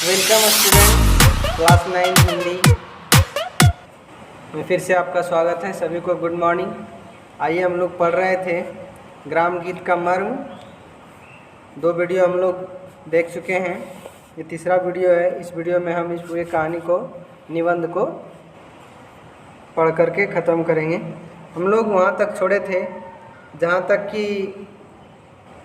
Welcome student class 9 Hindi में फिर से आपका स्वागत है। सभी को गुड मॉर्निंग। आइए, हम लोग पढ़ रहे थे ग्राम गीत का मर्म। 2 वीडियो हम लोग देख चुके हैं, ये तीसरा वीडियो है। इस वीडियो में हम इस पूरी कहानी को, निबंध को पढ़ करके ख़त्म करेंगे। हम लोग वहाँ तक छोड़े थे जहाँ तक कि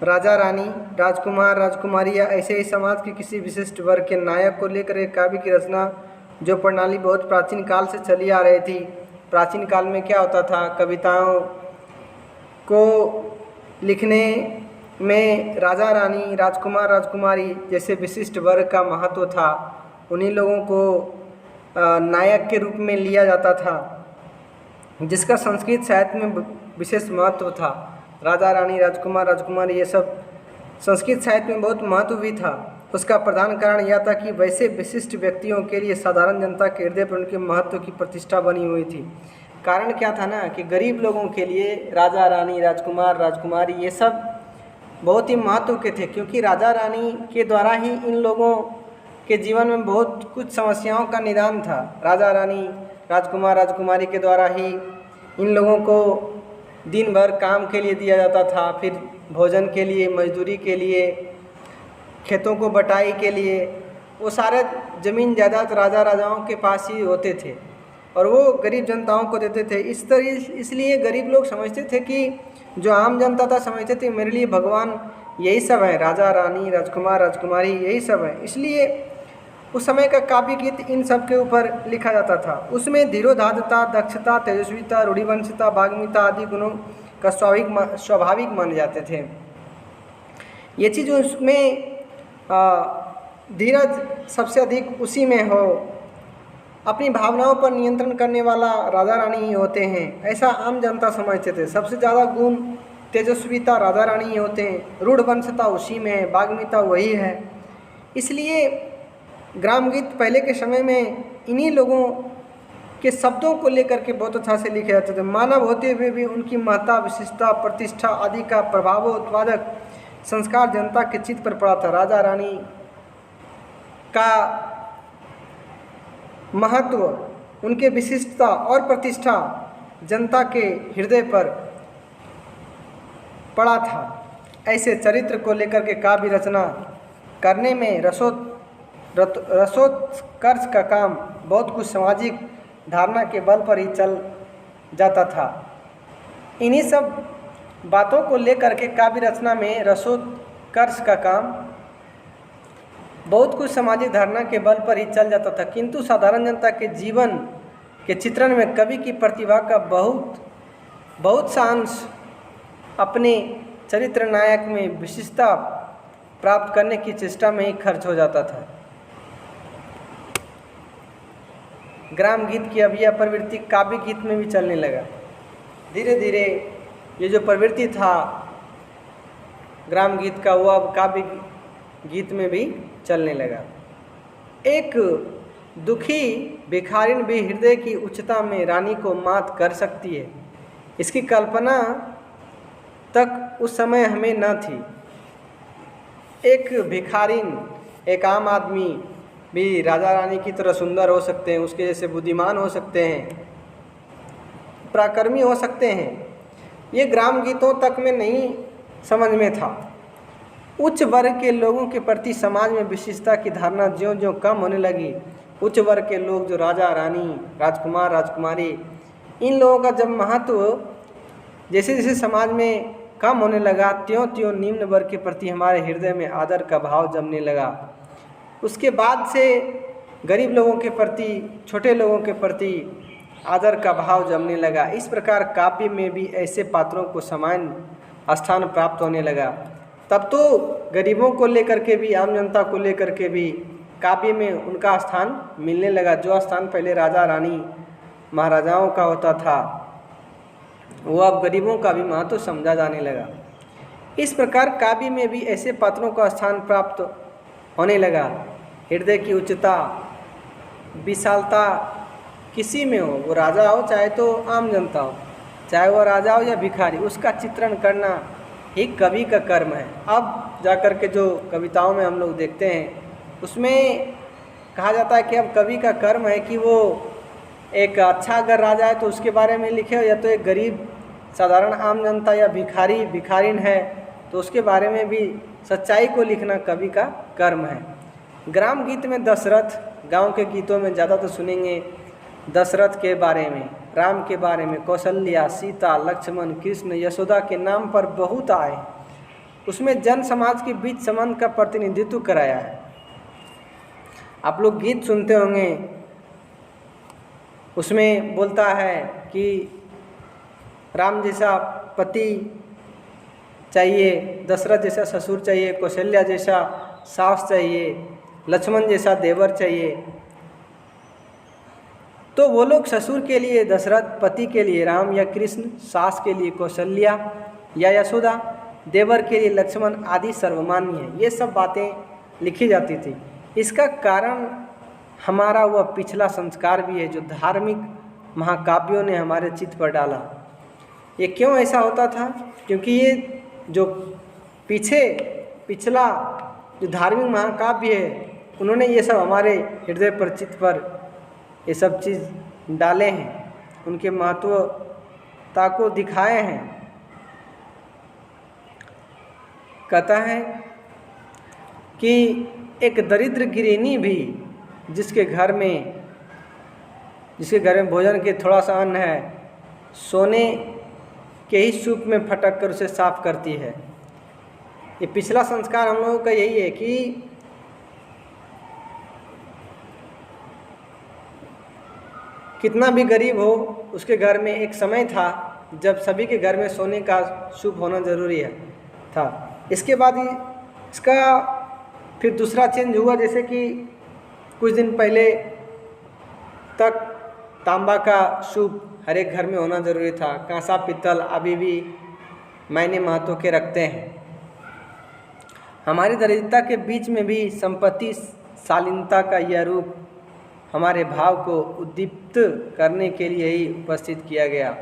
राजा रानी, राजकुमार, राजकुमारी या ऐसे ही समाज के किसी विशिष्ट वर्ग के नायक को लेकर एक काव्य की रचना, जो प्रणाली बहुत प्राचीन काल से चली आ रही थी। प्राचीन काल में क्या होता था, कविताओं को लिखने में राजा रानी, राजकुमार, राजकुमारी जैसे विशिष्ट वर्ग का महत्व था। उन्हीं लोगों को नायक के रूप में लिया जाता था, जिसका संस्कृत साहित्य में विशेष महत्व था। राजा रानी, राजकुमार, राजकुमारी ये सब संस्कृत साहित्य में बहुत महत्व भी था। उसका प्रधान कारण यह था कि वैसे विशिष्ट व्यक्तियों के लिए साधारण जनता के हृदय पर उनके महत्व की प्रतिष्ठा बनी हुई थी। कारण क्या था ना कि गरीब लोगों के लिए राजा रानी, राजकुमार, राजकुमारी ये सब बहुत ही महत्व के थे, क्योंकि राजा रानी के द्वारा ही इन लोगों के जीवन में बहुत कुछ समस्याओं का निदान था। राजा रानी, राजकुमार, राजकुमारी के द्वारा ही इन लोगों को दिन भर काम के लिए दिया जाता था, फिर भोजन के लिए, मजदूरी के लिए, खेतों को बटाई के लिए। वो सारे ज़मीन जायदाद राजा राजाओं के पास ही होते थे और वो गरीब जनताओं को देते थे। इसलिए गरीब लोग समझते थे कि जो आम जनता था, समझते थे मेरे लिए भगवान यही सब है, राजा रानी, राजकुमार, राजकुमारी यही सब है। इसलिए उस समय का काव्य गीत इन सब के ऊपर लिखा जाता था। उसमें धीरोदात्तता, दक्षता, तेजस्विता, रूढ़िवंशिता, वाग्मिता आदि गुणों का स्वाभाविक माने जाते थे। ये चीज़ उसमें धीरज सबसे अधिक उसी में हो। अपनी भावनाओं पर नियंत्रण करने वाला राजा रानी ही होते हैं, ऐसा आम जनता समझते थे। सबसे ज़्यादा गुण तेजस्विता राजा रानी ही होते हैं, रूढ़वंशता उसी में है, वाग्मिता वही है। इसलिए ग्राम गीत पहले के समय में इन्हीं लोगों के शब्दों को लेकर के बहुत अच्छा से लिखे जाते थे। मानव होते हुए भी उनकी महत्ता, विशिष्टता, प्रतिष्ठा आदि का प्रभावोत्पादक संस्कार जनता के चित्त पर पड़ा था। राजा रानी का महत्व, उनके विशिष्टता और प्रतिष्ठा जनता के हृदय पर पड़ा था। ऐसे चरित्र को लेकर के काव्य रचना करने में रसोत्कर्ष का काम बहुत कुछ सामाजिक धारणा के बल पर ही चल जाता था। इन्हीं सब बातों को लेकर के काव्य रचना में रसोत्कर्ष का काम बहुत कुछ सामाजिक धारणा के बल पर ही चल जाता था, किंतु साधारण जनता के जीवन के चित्रण में कवि की प्रतिभा का बहुत सा अंश अपने चरित्र नायक में विशिष्टता प्राप्त करने की चेष्टा में ही खर्च हो जाता था। ग्राम गीत की अब यह प्रवृत्ति काव्य गीत में भी चलने लगा। धीरे धीरे ये जो प्रवृत्ति था ग्राम गीत का, वो अब काव्य गीत में भी चलने लगा। एक दुखी भिखारिन भी हृदय की उच्चता में रानी को मात कर सकती है, इसकी कल्पना तक उस समय हमें न थी। एक भिखारिन, एक आम आदमी भी राजा रानी की तरह सुंदर हो सकते हैं, उसके जैसे बुद्धिमान हो सकते हैं, पराक्रमी हो सकते हैं। ये ग्राम गीतों तक में नहीं समझ में था। उच्च वर्ग के लोगों के प्रति समाज में विशिष्टता की धारणा ज्यों-ज्यों कम होने लगी, उच्च वर्ग के लोग जो राजा रानी, राजकुमार, राजकुमारी, इन लोगों का जब महत्व जैसे जैसे समाज में कम होने लगा, त्यों-त्यों निम्न वर्ग के प्रति हमारे हृदय में आदर का भाव जमने लगा। उसके बाद से गरीब लोगों के प्रति, छोटे लोगों के प्रति आदर का भाव जमने लगा। इस प्रकार काव्य में भी ऐसे पात्रों को समान स्थान प्राप्त होने लगा। तब तो गरीबों को लेकर के भी, आम जनता को लेकर के भी काव्य में उनका स्थान मिलने लगा। जो स्थान पहले राजा रानी, महाराजाओं का होता था, वो अब गरीबों का भी महत्व समझा जाने लगा। इस प्रकार काव्य में भी ऐसे पात्रों का स्थान प्राप्त होने लगा। हृदय की उच्चता, विशालता किसी में हो, वो राजा हो चाहे तो आम जनता हो, चाहे वो राजा हो या भिखारी, उसका चित्रण करना ही कवि का कर्म है। अब जाकर के जो कविताओं में हम लोग देखते हैं उसमें कहा जाता है कि अब कवि का कर्म है कि वो एक अच्छा अगर राजा है तो उसके बारे में लिखे, या तो एक गरीब साधारण आम जनता या भिखारिन है तो उसके बारे में भी सच्चाई को लिखना कवि का कर्म है। ग्राम गीत में दशरथ, गांव के गीतों में ज़्यादा तो सुनेंगे दशरथ के बारे में, राम के बारे में, कौशल्या, सीता, लक्ष्मण, कृष्ण, यशोदा के नाम पर बहुत आए। उसमें जन समाज के बीच संबंध का प्रतिनिधित्व कराया है। आप लोग गीत सुनते होंगे, उसमें बोलता है कि राम जैसा पति चाहिए, दशरथ जैसा ससुर चाहिए, कौशल्या जैसा सास चाहिए, लक्ष्मण जैसा देवर चाहिए। तो वो लोग ससुर के लिए दशरथ, पति के लिए राम या कृष्ण, सास के लिए कौशल्या या यशोदा, देवर के लिए लक्ष्मण आदि सर्वमान्य है। ये सब बातें लिखी जाती थी। इसका कारण हमारा वह पिछला संस्कार भी है जो धार्मिक महाकाव्यों ने हमारे चित्त पर डाला। ये क्यों ऐसा होता था? क्योंकि ये जो पिछला जो धार्मिक महाकाव्य है, उन्होंने ये सब हमारे हृदय पर, चित्त पर ये सब चीज़ डाले हैं, उनके महत्वता को दिखाए हैं। कहता है कि एक दरिद्र गृहिणी भी जिसके घर में भोजन के थोड़ा सा अन्न है, सोने के ही सूप में फटक कर उसे साफ करती है। ये पिछला संस्कार हम लोगों का यही है कि कितना भी गरीब हो, उसके घर में एक समय था जब सभी के घर में सोने का सूप होना ज़रूरी था। इसके बाद इसका फिर दूसरा चेंज हुआ, जैसे कि कुछ दिन पहले तक तांबा का सूप हर एक घर में होना ज़रूरी था। कांसा पित्तल अभी भी मायने महत्व के रखते हैं। हमारी दरिद्रता के बीच में भी संपत्ति शालीनता का यह रूप हमारे भाव को उद्दीप्त करने के लिए ही उपस्थित किया गया।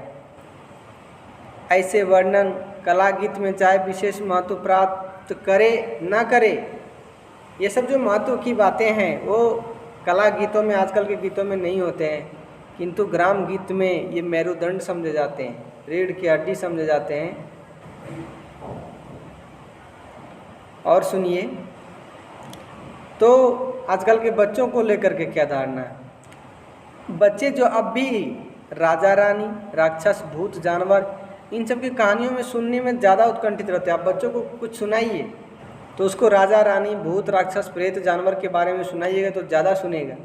ऐसे वर्णन कला गीत में चाहे विशेष महत्व प्राप्त करे ना करे, ये सब जो महत्व की बातें हैं वो कला गीतों में, आजकल के गीतों में नहीं होते हैं, किंतु ग्राम गीत में ये मेरुदंड समझे जाते हैं, रीढ़ की हड्डी समझे जाते हैं। और सुनिए, तो आजकल के बच्चों को लेकर के क्या धारणा है? बच्चे जो अब भी राजा रानी, राक्षस, भूत, जानवर, इन सब की कहानियों में सुनने में ज़्यादा उत्कंठित रहते हैं। आप बच्चों को कुछ सुनाइए तो उसको राजा रानी, भूत, राक्षस, प्रेत, जानवर के बारे में सुनाइएगा तो ज़्यादा सुनेगा।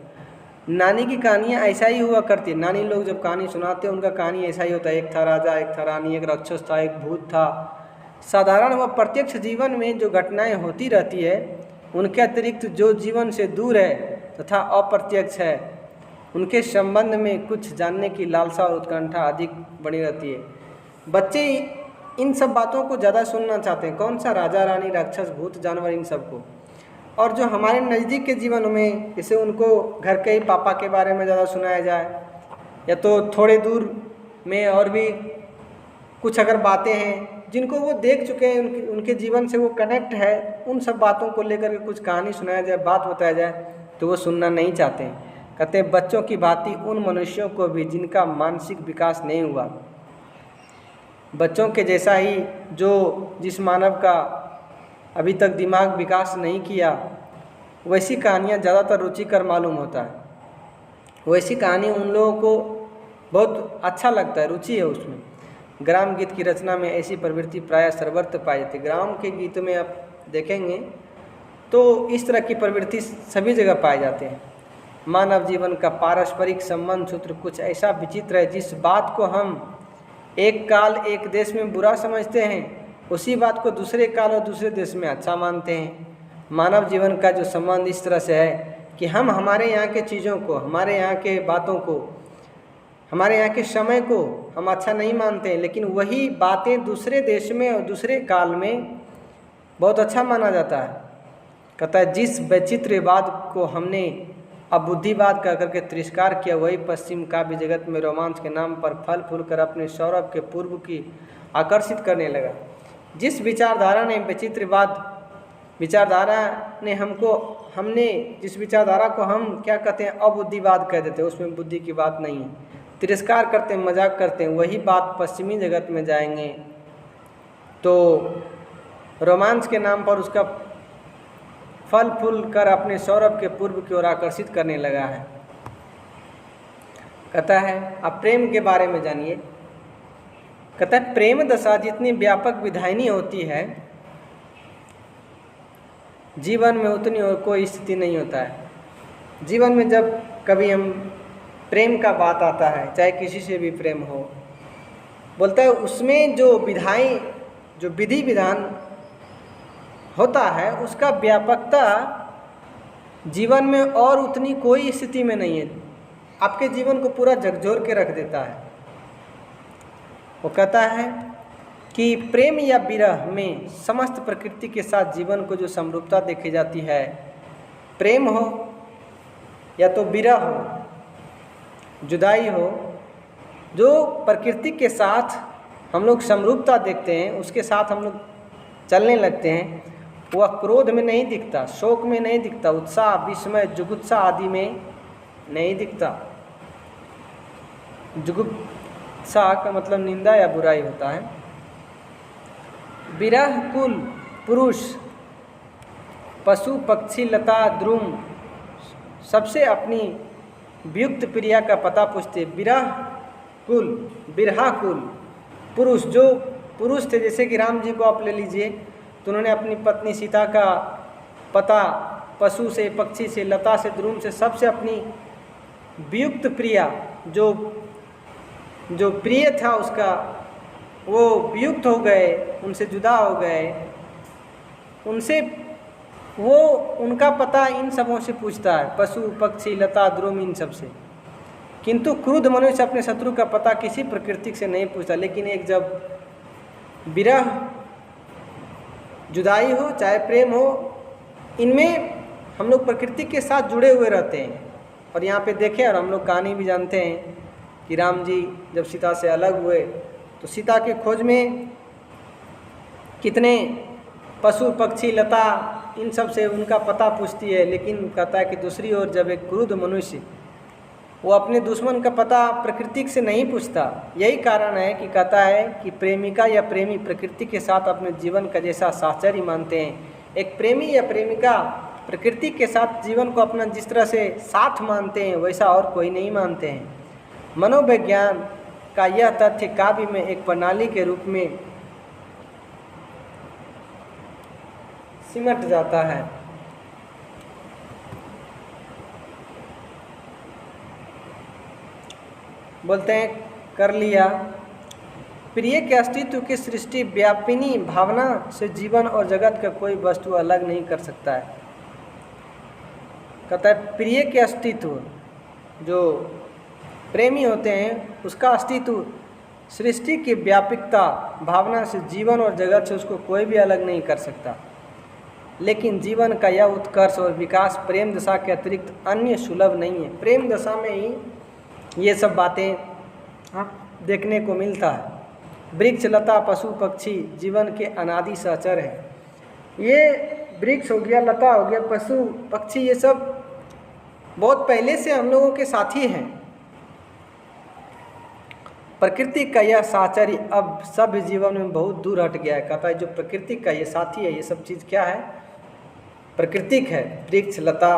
नानी की कहानियाँ ऐसा ही हुआ करती है। नानी लोग जब कहानी सुनाते हैं उनका कहानी ऐसा ही होता है, एक था राजा, एक था रानी, एक राक्षस था, एक भूत था। साधारण व प्रत्यक्ष जीवन में जो घटनाएं होती रहती है, उनके अतिरिक्त जो जीवन से दूर है तथा अप्रत्यक्ष है, उनके संबंध में कुछ जानने की लालसा और उत्कंठा अधिक बनी रहती है। बच्चे इन सब बातों को ज़्यादा सुनना चाहते हैं। कौन सा? राजा रानी, राक्षस, भूत, जानवर, इन सब को। और जो हमारे नज़दीक के जीवन में, जैसे उनको घर के ही पापा के बारे में ज़्यादा सुनाया जाए, या तो थोड़े दूर में और भी कुछ अगर बातें हैं जिनको वो देख चुके हैं, उनके जीवन से वो कनेक्ट है, उन सब बातों को लेकर के कुछ कहानी सुनाया जाए, बात बताया जाए, तो वो सुनना नहीं चाहते हैं। कहते हैं बच्चों की भांति उन मनुष्यों को भी जिनका मानसिक विकास नहीं हुआ, बच्चों के जैसा ही जिस मानव का अभी तक दिमाग विकास नहीं किया, वैसी कहानियाँ ज़्यादातर रुचिकर मालूम होता है। वैसी कहानी उन लोगों को बहुत अच्छा लगता है, रुचि है उसमें। ग्राम गीत की रचना में ऐसी प्रवृत्ति प्रायः सर्वत्र पाई जाती है। ग्राम के गीत में आप देखेंगे तो इस तरह की प्रवृत्ति सभी जगह पाए जाते हैं। मानव जीवन का पारस्परिक संबंध सूत्र कुछ ऐसा विचित्र है, जिस बात को हम एक काल एक देश में बुरा समझते हैं, उसी बात को दूसरे काल और दूसरे देश में अच्छा मानते हैं। मानव जीवन का जो संबंध इस तरह से है कि हम हमारे यहाँ के चीज़ों को, हमारे यहाँ के बातों को, हमारे यहाँ के समय को हम अच्छा नहीं मानते हैं, लेकिन वही बातें दूसरे देश में और दूसरे काल में बहुत अच्छा माना जाता है। कहता है जिस वैचित्र्यवाद को हमने अबुद्धिवाद कह करके तिरस्कार किया, वही पश्चिम काव्य जगत में रोमांच के नाम पर फल फूल कर अपने सौरभ के पूर्व की आकर्षित करने लगा। जिस विचारधारा ने वैचित्र्यवाद विचारधारा ने हमने जिस विचारधारा को हम क्या कहते हैं अबुद्धिवाद कह देते हैं, उसमें बुद्धि की बात नहीं है, तिरस्कार करते हैं, मजाक करते हैं, वही बात पश्चिमी जगत में जाएंगे तो रोमांस के नाम पर उसका फल फूल कर अपने सौरभ के पूर्व की ओर आकर्षित करने लगा है। कहता है आप प्रेम के बारे में जानिए। कहता है प्रेम दशा जितनी व्यापक विधायनी होती है, जीवन में उतनी और कोई स्थिति नहीं होता है। जीवन में जब कभी हम प्रेम का बात आता है, चाहे किसी से भी प्रेम हो, बोलता है उसमें जो विधि विधान होता है उसका व्यापकता जीवन में और उतनी कोई स्थिति में नहीं है, आपके जीवन को पूरा झकझोर के रख देता है। वो कहता है कि प्रेम या विरह में समस्त प्रकृति के साथ जीवन को जो समरूपता देखी जाती है, प्रेम हो या तो विरह हो, जुदाई हो, जो प्रकृति के साथ हम लोग समरूपता देखते हैं, उसके साथ हम लोग चलने लगते हैं, वह क्रोध में नहीं दिखता, शोक में नहीं दिखता, उत्साह, विस्मय, जुगुप्सा आदि में नहीं दिखता। जुगुप्सा का मतलब निंदा या बुराई होता है। विरह कुल पुरुष, पशु, पक्षी, लता, द्रुम सबसे अपनी वियुक्त प्रिया का पता पूछते। विरह कुल पुरुष, जो पुरुष थे, जैसे कि राम जी को आप ले लीजिए तो उन्होंने अपनी पत्नी सीता का पता पशु से, पक्षी से, लता से, द्रुम से, सबसे अपनी वियुक्त प्रिया जो प्रिय था उसका, वो वियुक्त हो गए, उनसे जुदा हो गए, उनसे वो उनका पता इन सबों से पूछता है, पशु, पक्षी, लता, द्रुम, इन सब से। किंतु क्रुद्ध मनुष्य अपने शत्रु का पता किसी प्रकृति से नहीं पूछता। लेकिन एक जब विरह, जुदाई हो चाहे प्रेम हो, इनमें हम लोग प्रकृति के साथ जुड़े हुए रहते हैं। और यहाँ पे देखें, और हम लोग कहानी भी जानते हैं कि राम जी जब सीता से अलग हुए तो सीता के खोज में कितने पशु, पक्षी, लता, इन सब से उनका पता पूछती है। लेकिन कहता है कि दूसरी ओर जब एक क्रुद्ध मनुष्य वो अपने दुश्मन का पता प्रकृति से नहीं पूछता। यही कारण है कि कहता है कि प्रेमिका या प्रेमी प्रकृति के साथ अपने जीवन का जैसा साहचर्य मानते हैं, एक प्रेमी या प्रेमिका प्रकृति के साथ जीवन को अपना जिस तरह से साथ मानते हैं, वैसा और कोई नहीं मानते हैं। मनोविज्ञान का यह तथ्य काव्य में एक प्रणाली के रूप में सिमट जाता है। बोलते हैं कर लिया, प्रिय के अस्तित्व की सृष्टि व्यापिनी भावना से जीवन और जगत का कोई वस्तु अलग नहीं कर सकता है। कहता है प्रिय के अस्तित्व, जो प्रेमी होते हैं उसका अस्तित्व सृष्टि की व्यापकता भावना से जीवन और जगत से उसको कोई भी अलग नहीं कर सकता। लेकिन जीवन का यह उत्कर्ष और विकास प्रेम दशा के अतिरिक्त अन्य सुलभ नहीं है। प्रेम दशा में ही ये सब बातें देखने को मिलता है। वृक्ष, लता, पशु, पक्षी जीवन के अनादि सहचर हैं। ये वृक्ष हो गया, लता हो गया, पशु, पक्षी, ये सब बहुत पहले से हम लोगों के साथी हैं। प्रकृति का यह साहचर्य अब सभ्य जीवन में बहुत दूर हट गया है। कहता है जो प्रकृति का ये साथी है, ये सब चीज़ क्या है? प्राकृतिक है। वृक्ष, लता,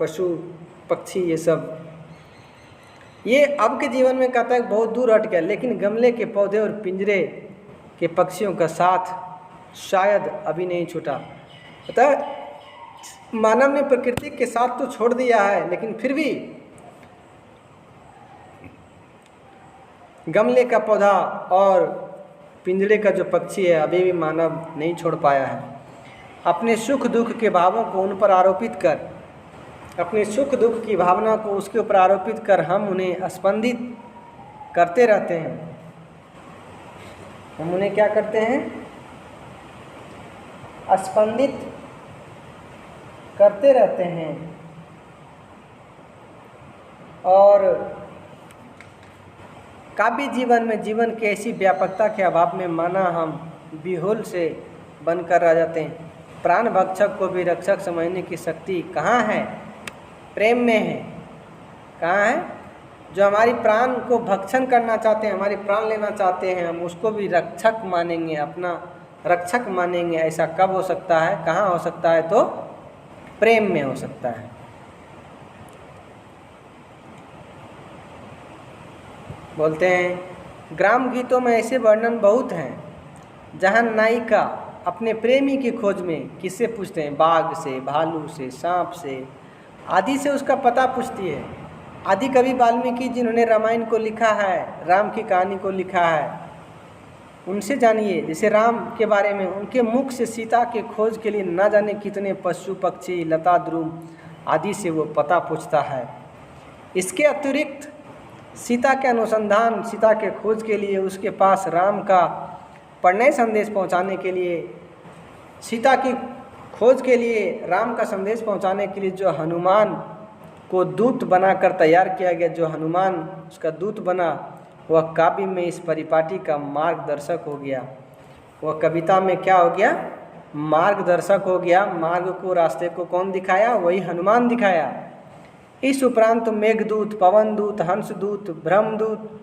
पशु, पक्षी, ये सब ये अब के जीवन में कहता है बहुत दूर हट गया। लेकिन गमले के पौधे और पिंजरे के पक्षियों का साथ शायद अभी नहीं छूटा। अतः मानव ने प्रकृति के साथ तो छोड़ दिया है, लेकिन फिर भी गमले का पौधा और पिंजरे का जो पक्षी है अभी भी मानव नहीं छोड़ पाया है। अपने सुख दुख के भावों को उन पर आरोपित कर, अपने सुख दुख की भावना को उसके ऊपर आरोपित कर हम उन्हें स्पंदित करते रहते हैं। हम उन्हें क्या करते हैं? स्पंदित करते रहते हैं। और काव्य जीवन में जीवन की ऐसी व्यापकता के अभाव में माना हम विहोल से बनकर रह जाते हैं। प्राण भक्षक को भी रक्षक समझने की शक्ति कहाँ है? प्रेम में है। कहाँ है? जो हमारी प्राण को भक्षण करना चाहते हैं, हमारी प्राण लेना चाहते हैं, हम उसको भी रक्षक मानेंगे, अपना रक्षक मानेंगे। ऐसा कब हो सकता है? कहाँ हो सकता है? तो प्रेम में हो सकता है। बोलते हैं ग्राम गीतों में ऐसे वर्णन बहुत हैं जहाँ नायिका अपने प्रेमी की खोज में किससे पूछते हैं? बाघ से, भालू से, सांप से आदि से उसका पता पूछती है। आदि कवि वाल्मीकि जिन्होंने रामायण को लिखा है, राम की कहानी को लिखा है, उनसे जानिए। जैसे राम के बारे में उनके मुख से सीता के खोज के लिए ना जाने कितने पशु पक्षी, लता द्रुम आदि से वो पता पूछता है। इसके अतिरिक्त सीता के अनुसंधान, सीता के खोज के लिए उसके पास राम का प्रणय संदेश पहुंचाने के लिए, सीता की खोज के लिए, राम का संदेश पहुंचाने के लिए जो हनुमान को दूत बनाकर तैयार किया गया, जो हनुमान उसका दूत बना, वह काव्य में इस परिपाटी का मार्गदर्शक हो गया। वह कविता में क्या हो गया? मार्गदर्शक हो गया। मार्ग को, रास्ते को कौन दिखाया? वही हनुमान दिखाया। इस उपरांत मेघदूत, पवनदूत, हंसदूत, ब्रह्मदूत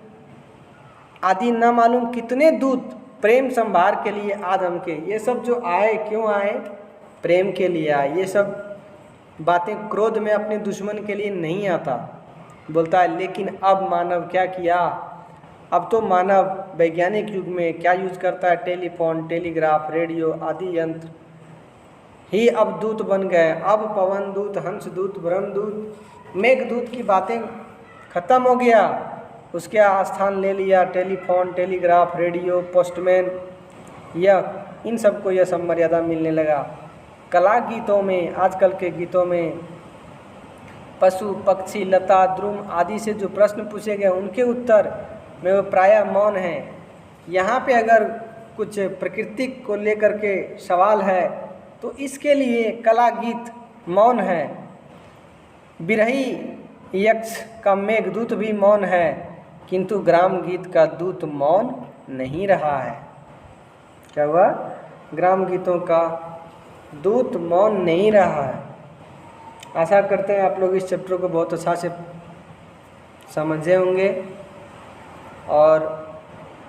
आदि न मालूम कितने दूत प्रेम संभार के लिए आदम के, ये सब जो आए, क्यों आए? प्रेम के लिए आए। ये सब बातें क्रोध में अपने दुश्मन के लिए नहीं आता। बोलता है लेकिन अब मानव क्या किया? अब तो मानव वैज्ञानिक युग में क्या यूज करता है? टेलीफोन, टेलीग्राफ, रेडियो आदि यंत्र ही अब दूत बन गए। अब पवन दूत, हंस दूत, ब्रह्मदूत, मेघदूत की बातें खत्म हो गया। उसके स्थान ले लिया टेलीफोन, टेलीग्राफ, रेडियो, पोस्टमैन, यह इन सबको यह सब मर्यादा मिलने लगा। कला गीतों में, आजकल के गीतों में पशु पक्षी, लता द्रुम आदि से जो प्रश्न पूछे गए उनके उत्तर में वो प्रायः मौन है। यहाँ पे अगर कुछ प्रकृति को लेकर के सवाल है तो इसके लिए कला गीत मौन है। बिरही यक्ष का मेघदूत भी मौन है, किंतु ग्राम गीत का दूत मौन नहीं रहा है। क्या हुआ? ग्राम गीतों का दूत मौन नहीं रहा है। आशा करते हैं आप लोग इस चैप्टर को बहुत अच्छा से समझे होंगे और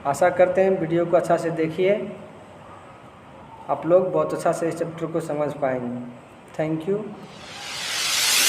आशा करते हैं वीडियो को अच्छा से देखिए, आप लोग बहुत अच्छा से इस चैप्टर को समझ पाएंगे। Thank you.